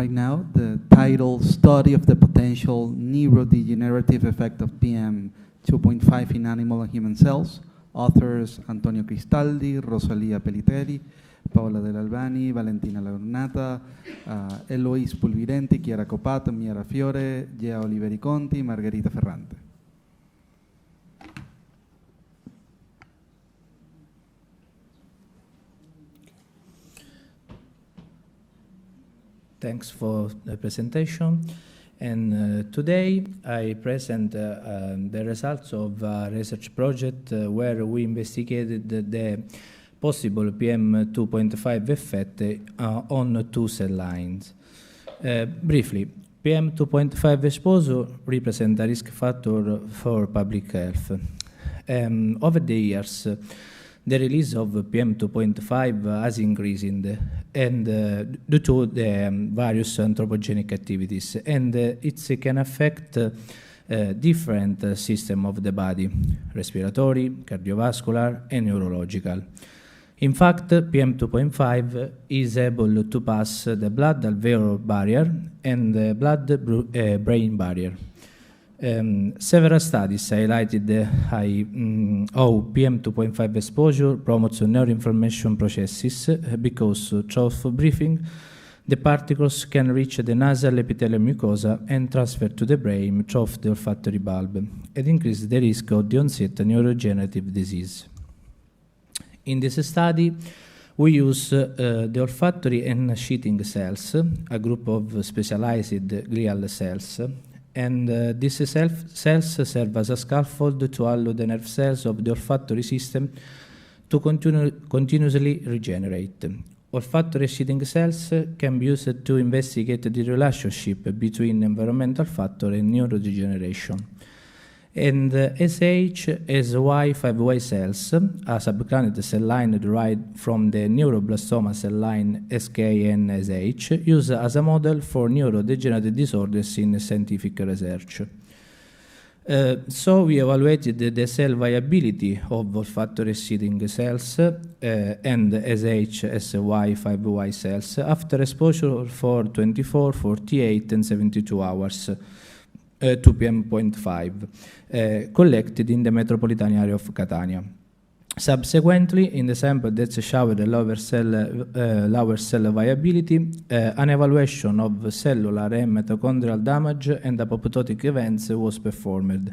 right now. The title, Study of the Potential Neurodegenerative Effect of PM2.5 in Animal and Human Cells. Authors Antonio Cristaldi, Rosalia Pellitteri, Paola Dell'Albani, Valentina Cognata, Eloise Pulvirenti, Chiara Copat, Fiore, Oliveri Conti, Margherita Ferrante. Thanks for the presentation. And today I present the results of a research project where we investigated the possible PM2.5 effect on two cell lines. Briefly, PM2.5 exposure represents a risk factor for public health. Over the years, the release of PM2.5 has increased, and due to the various anthropogenic activities, and it can affect different systems of the body: respiratory, cardiovascular, and neurological. In fact, PM2.5 is able to pass the blood-alveolar barrier and the blood-brain barrier. Several studies highlighted how PM2.5 exposure promotes neuroinflammation processes because through breathing, the particles can reach the nasal epithelial mucosa and transfer to the brain through the olfactory bulb and increase the risk of the onset of neurodegenerative disease. In this study, we use the olfactory and sheathing cells, a group of specialized glial cells, and these cells serve as a scaffold to allow the nerve cells of the olfactory system to continuously regenerate. Olfactory sheathing cells can be used to investigate the relationship between environmental factor and neurodegeneration. And SH-SY5Y cells, a subcloned cell line derived from the neuroblastoma cell line SKNSH, used as a model for neurodegenerative disorders in scientific research. So we evaluated the cell viability of olfactory sheathing cells and SH-SY5Y cells after exposure for 24, 48, and 72 hours. To PM2.5, collected in the metropolitan area of Catania. Subsequently, in the sample that showed the lower cell viability, an evaluation of cellular and mitochondrial damage and apoptotic events was performed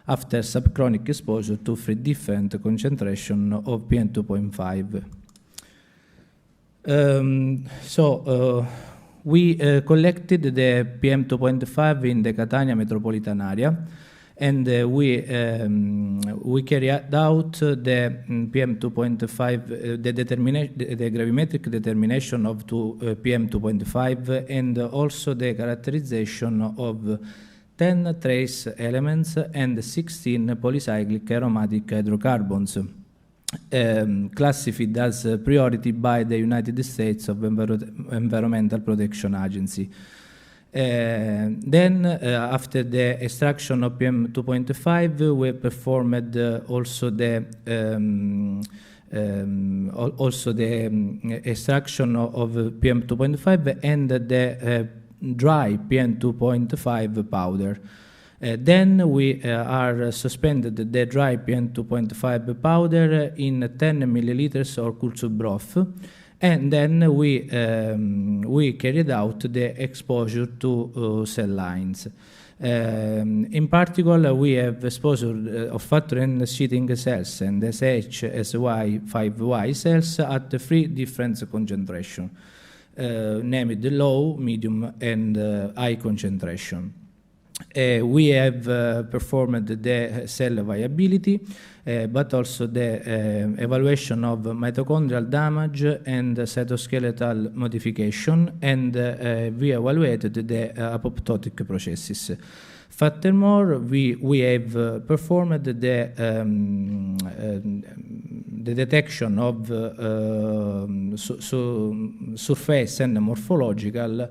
after subchronic exposure to 3 different concentrations of PM2.5. We collected the PM2.5 in the Catania metropolitan area, and we carried out the PM2.5, the gravimetric determination of PM2.5, and also the characterization of 10 trace elements and 16 polycyclic aromatic hydrocarbons. Classified as priority by the United States of Environmental Protection Agency. Then, after the extraction of PM2.5, we performed also the extraction of PM2.5 and the dry PM2.5 powder. Then we are suspended the dry PM2.5 powder in 10 milliliters of culture broth, and then we carried out the exposure to cell lines. In particular, we have exposure of olfactory and sheathing cells and SH-SY5Y cells at 3 different concentrations, named low, medium, and high concentration. We have performed the cell viability, but also the evaluation of mitochondrial damage and cytoskeletal modification, and we evaluated the apoptotic processes. Furthermore, we have performed the detection of surface and morphological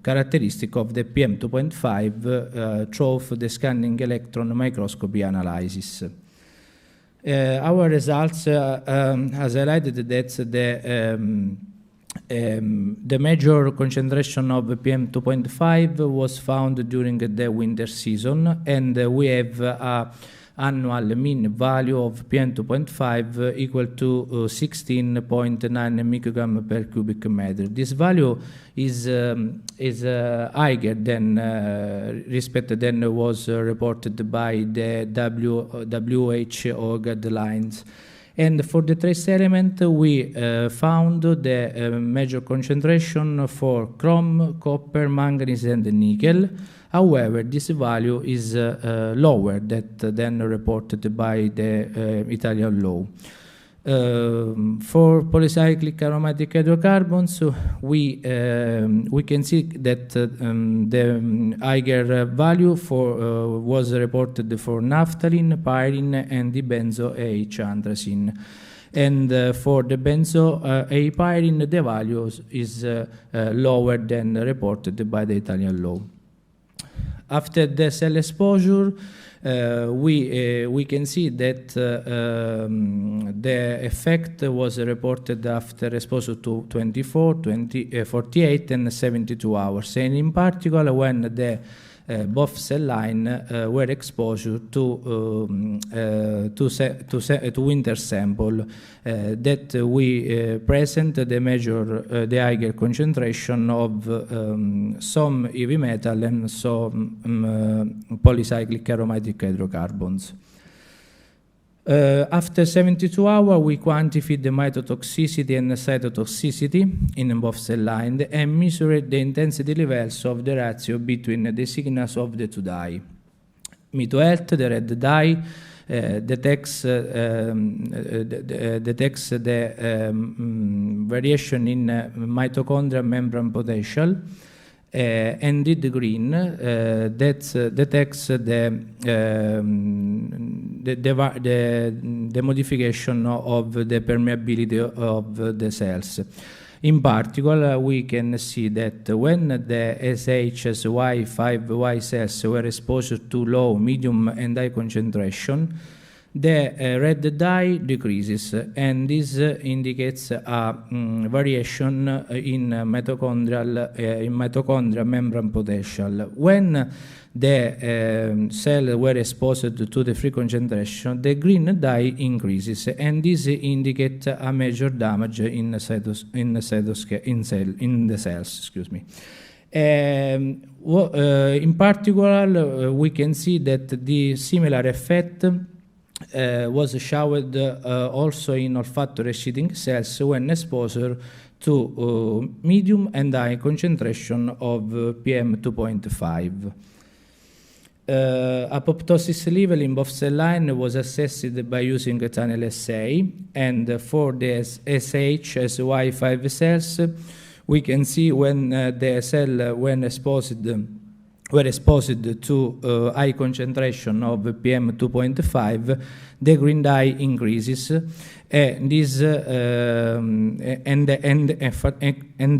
characteristic of the PM2.5 through the scanning electron microscopy analysis. Our results has highlighted that The major concentration of PM2.5 was found during the winter season, and we have an annual mean value of PM2.5 equal to 16.9 microgram per cubic meter. This value is higher than respect than was reported by the WHO guidelines. And for the trace element, we found the major concentration for chrome, copper, manganese, and nickel. However, this value is lower than reported by the Italian law. For polycyclic aromatic hydrocarbons, we can see that the higher value was reported for naphthalene, pyrene, and dibenzo H-anthracene. And for the benzo A-pyrene, the value is lower than reported by the Italian law. After the cell exposure, we can see that the effect was reported after exposure to 24, 48, and 72 hours, and in particular when the both cell line were exposed to winter sample that we present the higher concentration of some heavy metal and some polycyclic aromatic hydrocarbons. After 72 hours, we quantified the mitotoxicity and cytotoxicity in both cell lines and measured the intensity levels of the ratio between the signals of the two dye. MitoHealth, the red dye, detects the variation in mitochondrial membrane potential, and the green that detects the modification of the permeability of the cells. In particular, we can see that when the SHSY5Y cells were exposed to low, medium, and high concentration, the red dye decreases, and this indicates a variation in mitochondrial membrane potential. When the cells were exposed to the free concentration, the green dye increases, and this indicates a major damage in the cells. Excuse me. In particular, we can see that the similar effect was showered also in olfactory sheathing cells when exposed to medium and high concentration of PM2.5. Apoptosis level in both cell lines was assessed by using a tunnel assay, and for the SHSY5 cells, we can see when the cell were exposed to high concentration of PM2.5, the green dye increases, and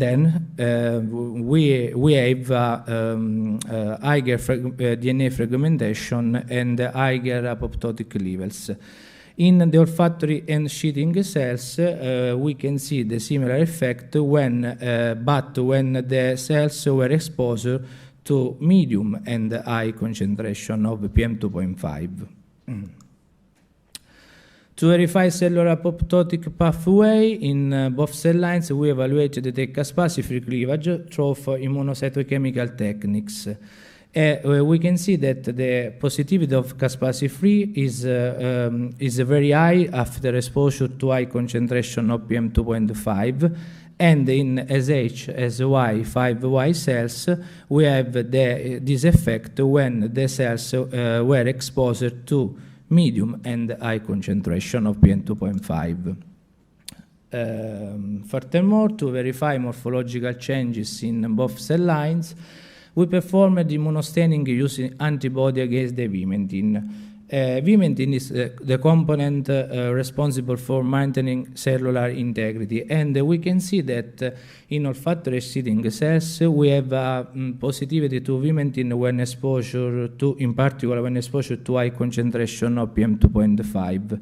then we have higher DNA fragmentation and higher apoptotic levels. In the olfactory and sheathing cells, we can see the similar effect but when the cells were exposed to medium and high concentration of PM2.5. To verify cellular apoptotic pathway in both cell lines, we evaluated the caspase-free cleavage through immunocytochemical techniques. We can see that the positivity of caspase-free is very high after exposure to high concentration of PM2.5, and in SHSY5Y cells, we have this effect when the cells were exposed to medium and high concentration of PM2.5. Furthermore, to verify morphological changes in both cell lines, we performed immunostaining using antibody against the vimentin. Vimentin is the component responsible for maintaining cellular integrity, and we can see that in olfactory sheathing cells we have positivity to vimentin when exposure to, in particular, when exposure to high concentration of PM2.5.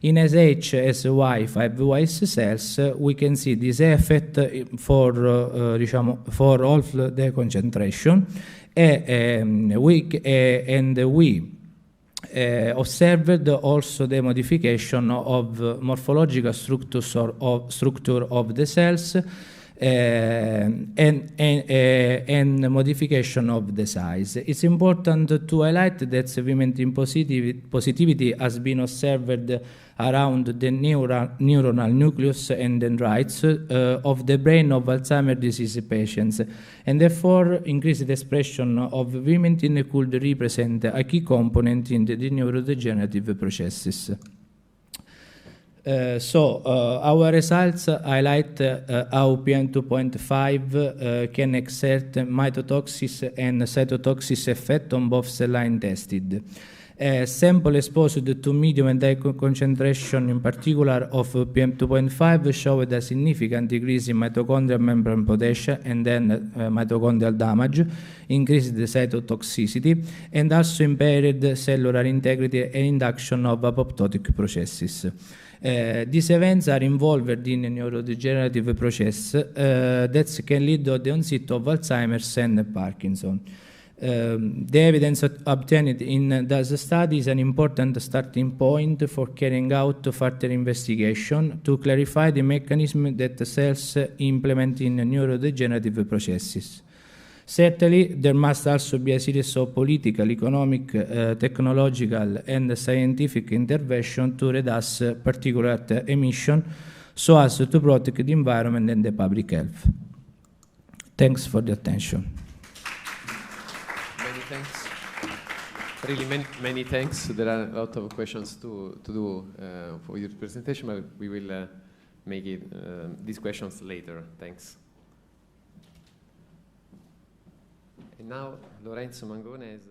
In SH, SY, 5Y cells, we can see this effect for, for all the concentration, and we observed also the modification of morphological structure of the cells and modification of the size. It's important to highlight that Vimentin positivity has been observed around the neuronal nucleus and dendrites of the brain of Alzheimer's disease patients, and therefore increased expression of Vimentin could represent a key component in the neurodegenerative processes. Our results highlight how PM2.5 can exert mitotoxic and cytotoxic effect on both cell line tested. Sample exposed to medium and high concentration, in particular of PM2.5, showed a significant decrease in mitochondrial membrane potential and then mitochondrial damage, increased the cytotoxicity, and also impaired cellular integrity and induction of apoptotic processes. These events are involved in a neurodegenerative process that can lead to the onset of Alzheimer's and Parkinson. The evidence obtained in this study is an important starting point for carrying out further investigation to clarify the mechanism that cells implement in neurodegenerative processes. Certainly, there must also be a series of political, economic, technological, and scientific intervention to reduce particulate emission so as to protect the environment and the public health. Thanks for the attention. Many thanks. Really many thanks. There are a lot of questions to do for your presentation, but we will make these questions later. Thanks. And now Lorenzo Mangone is